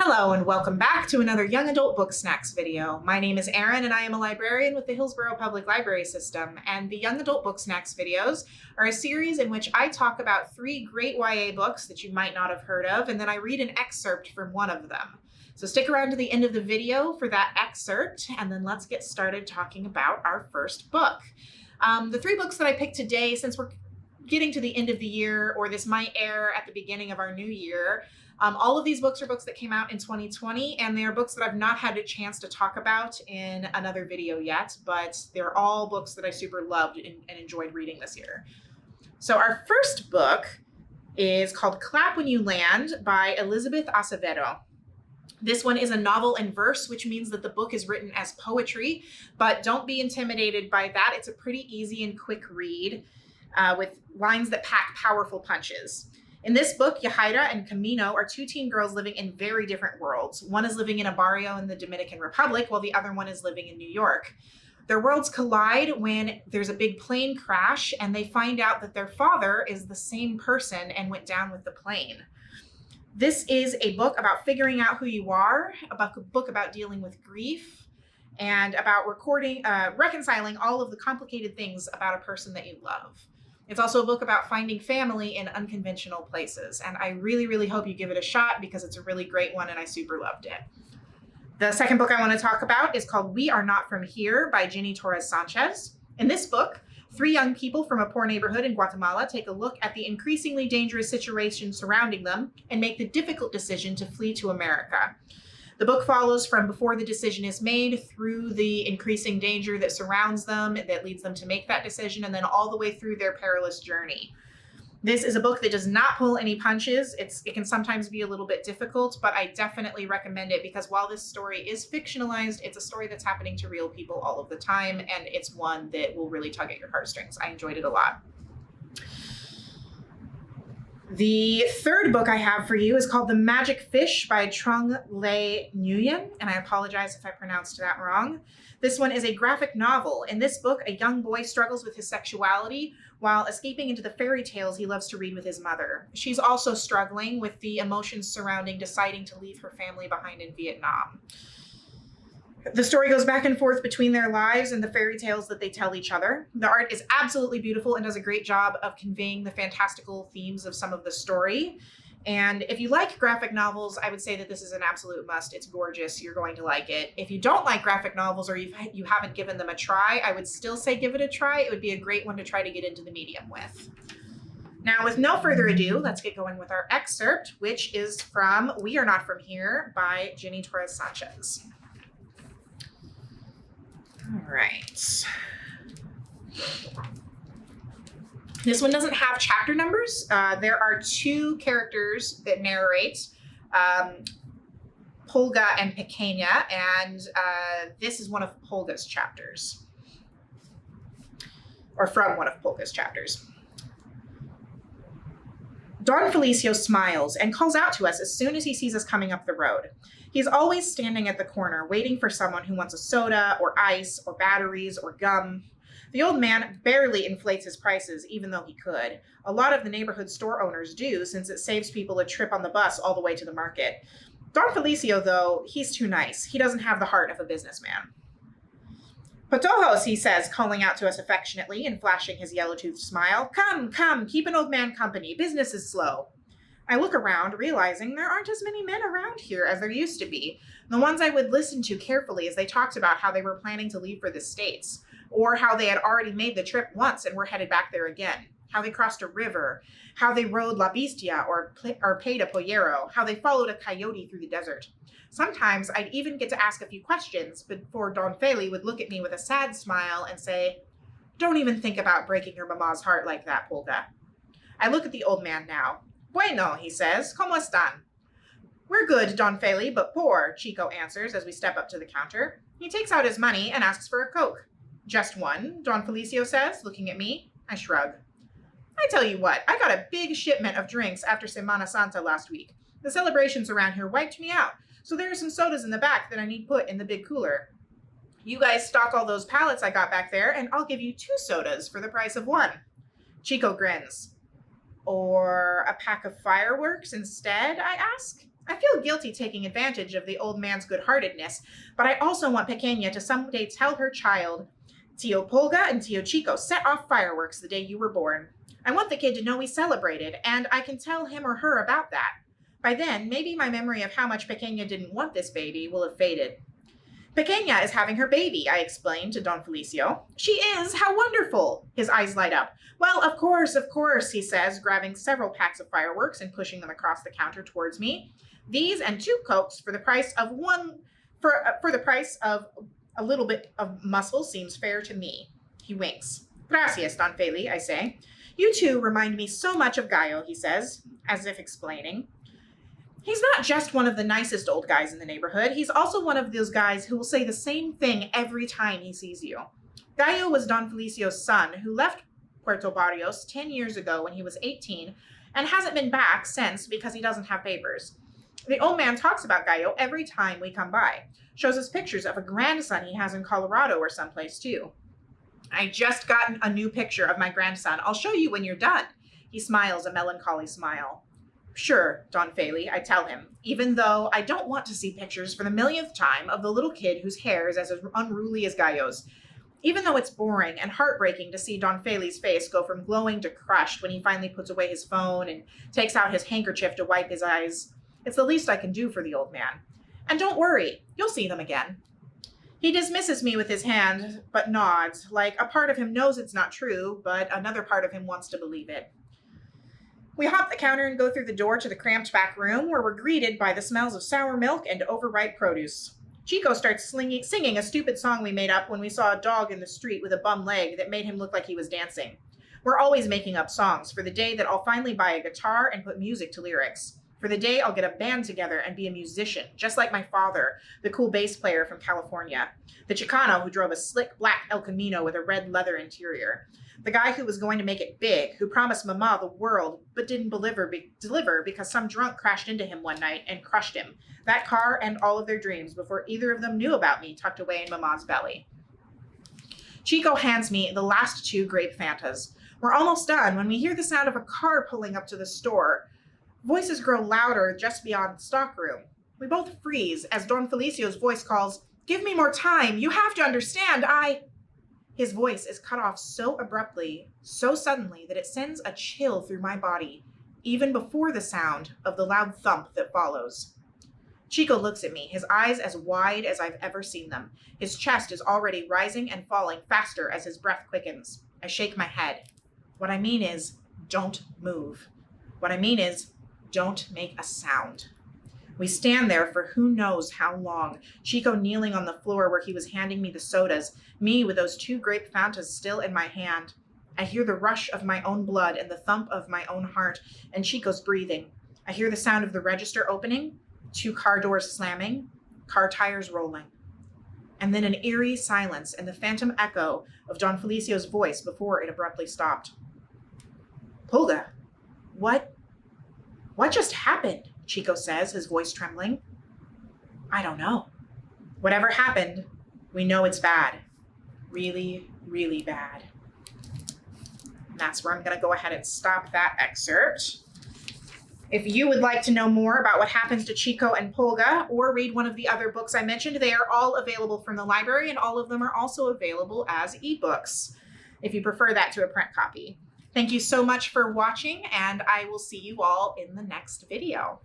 Hello and welcome back to another Young Adult Book Snacks video. My name is Aryn and I am a librarian with the Hillsborough Public Library System, and the Young Adult Book Snacks videos are a series in which I talk about 3 great YA books that you might not have heard of, and then I read an excerpt from one of them. So stick around to the end of the video for that excerpt, and then let's get started talking about our first book. The 3 books that I picked today, since we're getting to the end of the year, or this might air at the beginning of our new year, all of these books are books that came out in 2020, and they are books that I've not had a chance to talk about in another video yet, but they're all books that I super loved and enjoyed reading this year. So our first book is called Clap When You Land by Elizabeth Acevedo. This one is a novel in verse, which means that the book is written as poetry, but don't be intimidated by that. It's a pretty easy and quick read with lines that pack powerful punches. In this book, Yahaira and Camino are 2 teen girls living in very different worlds. One is living in a barrio in the Dominican Republic, while the other one is living in New York. Their worlds collide when there's a big plane crash, and they find out that their father is the same person and went down with the plane. This is a book about figuring out who you are, a book about dealing with grief, and about reconciling all of the complicated things about a person that you love. It's also a book about finding family in unconventional places, and I really, really hope you give it a shot because it's a really great one and I super loved it. The second book I want to talk about is called We Are Not From Here by Ginny Torres Sanchez. In this book, 3 young people from a poor neighborhood in Guatemala take a look at the increasingly dangerous situation surrounding them and make the difficult decision to flee to America. The book follows from before the decision is made through the increasing danger that surrounds them, that leads them to make that decision, and then all the way through their perilous journey. This is a book that does not pull any punches. It can sometimes be a little bit difficult, but I definitely recommend it because while this story is fictionalized, it's a story that's happening to real people all of the time, and it's one that will really tug at your heartstrings. I enjoyed it a lot. The third book I have for you is called The Magic Fish by Trung Le Nguyen, and I apologize if I pronounced that wrong. This one is a graphic novel. In this book, a young boy struggles with his sexuality while escaping into the fairy tales he loves to read with his mother. She's also struggling with the emotions surrounding deciding to leave her family behind in Vietnam. The story goes back and forth between their lives and the fairy tales that they tell each other. The art is absolutely beautiful and does a great job of conveying the fantastical themes of some of the story. And if you like graphic novels, I would say that this is an absolute must. It's gorgeous. You're going to like it. If you don't like graphic novels or you haven't given them a try, I would still say give it a try. It would be a great one to try to get into the medium with. Now, with no further ado, let's get going with our excerpt, which is from We Are Not From Here by Ginny Torres Sanchez. All right. This one doesn't have chapter numbers. There are 2 characters that narrate, Polga and Pequeña, and this is one of Polga's chapters, or from one of Polga's chapters. Don Felicio smiles and calls out to us as soon as he sees us coming up the road. He's always standing at the corner, waiting for someone who wants a soda or ice or batteries or gum. The old man barely inflates his prices, even though he could. A lot of the neighborhood store owners do, since it saves people a trip on the bus all the way to the market. Don Felicio, though, he's too nice. He doesn't have the heart of a businessman. Patojos, he says, calling out to us affectionately and flashing his yellow-toothed smile. Come, come, keep an old man company. Business is slow. I look around, realizing there aren't as many men around here as there used to be. The ones I would listen to carefully as they talked about how they were planning to leave for the States, or how they had already made the trip once and were headed back there again, how they crossed a river, how they rode La Bestia or paid a pollero, how they followed a coyote through the desert. Sometimes I'd even get to ask a few questions before Don Feli would look at me with a sad smile and say, "Don't even think about breaking your mama's heart like that, Polga." I look at the old man now. "Bueno," he says. "Cómo están?" "We're good, Don Feli, but poor," Chico answers as we step up to the counter. He takes out his money and asks for a Coke. "Just one," Don Felicio says, looking at me. I shrug. "I tell you what, I got a big shipment of drinks after Semana Santa last week. The celebrations around here wiped me out, so there are some sodas in the back that I need put in the big cooler. You guys stock all those pallets I got back there, and I'll give you 2 sodas for the price of 1. Chico grins. "Or a pack of fireworks instead?" I ask. I feel guilty taking advantage of the old man's good-heartedness, but I also want Pequeña to someday tell her child, Tio Polga and Tio Chico set off fireworks the day you were born. I want the kid to know we celebrated, and I can tell him or her about that. By then, maybe my memory of how much Pequeña didn't want this baby will have faded. Pequeña is having her baby, I explained to Don Felicio. She is? How wonderful! His eyes light up. Well, of course, he says, grabbing several packs of fireworks and pushing them across the counter towards me. These and 2 Cokes for the price of for the price of a little bit of muscle seems fair to me. He winks. Gracias, Don Feli, I say. You two remind me so much of Gallo, he says, as if explaining. He's not just one of the nicest old guys in the neighborhood. He's also one of those guys who will say the same thing every time he sees you. Gallo was Don Felicio's son, who left Puerto Barrios 10 years ago when he was 18 and hasn't been back since because he doesn't have papers. The old man talks about Gallo every time we come by. Shows us pictures of a grandson he has in Colorado or someplace too. I just got a new picture of my grandson. I'll show you when you're done. He smiles a melancholy smile. Sure, Don Feli, I tell him, even though I don't want to see pictures for the millionth time of the little kid whose hair is as unruly as Gallo's. Even though it's boring and heartbreaking to see Don Feli's face go from glowing to crushed when he finally puts away his phone and takes out his handkerchief to wipe his eyes, it's the least I can do for the old man. And don't worry, you'll see them again. He dismisses me with his hand, but nods, like a part of him knows it's not true, but another part of him wants to believe it. We hop the counter and go through the door to the cramped back room, where we're greeted by the smells of sour milk and overripe produce. Chico starts singing a stupid song we made up when we saw a dog in the street with a bum leg that made him look like he was dancing. We're always making up songs for the day that I'll finally buy a guitar and put music to lyrics. For the day I'll get a band together and be a musician, just like my father, the cool bass player from California, the Chicano who drove a slick black El Camino with a red leather interior, the guy who was going to make it big, who promised Mama the world but didn't deliver because some drunk crashed into him one night and crushed him, that car and all of their dreams before either of them knew about me tucked away in Mama's belly. Chico hands me the last 2 grape Fantas. We're almost done when we hear the sound of a car pulling up to the store. Voices grow louder just beyond the stockroom. We both freeze as Don Felicio's voice calls, "Give me more time. You have to understand. His voice is cut off so abruptly, so suddenly, that it sends a chill through my body, even before the sound of the loud thump that follows. Chico looks at me, his eyes as wide as I've ever seen them. His chest is already rising and falling faster as his breath quickens. I shake my head. What I mean is, don't move. What I mean is, don't make a sound. We stand there for who knows how long, Chico kneeling on the floor where he was handing me the sodas, me with those 2 grape Fantas still in my hand. I hear the rush of my own blood and the thump of my own heart, and Chico's breathing. I hear the sound of the register opening, 2 car doors slamming, car tires rolling. And then an eerie silence and the phantom echo of Don Felicio's voice before it abruptly stopped. Pulga, what just happened? Chico says, his voice trembling. I don't know. Whatever happened, we know it's bad. Really, really bad. And that's where I'm going to go ahead and stop that excerpt. If you would like to know more about what happens to Chico and Pulga or read one of the other books I mentioned, they are all available from the library, and all of them are also available as ebooks if you prefer that to a print copy. Thank you so much for watching, and I will see you all in the next video.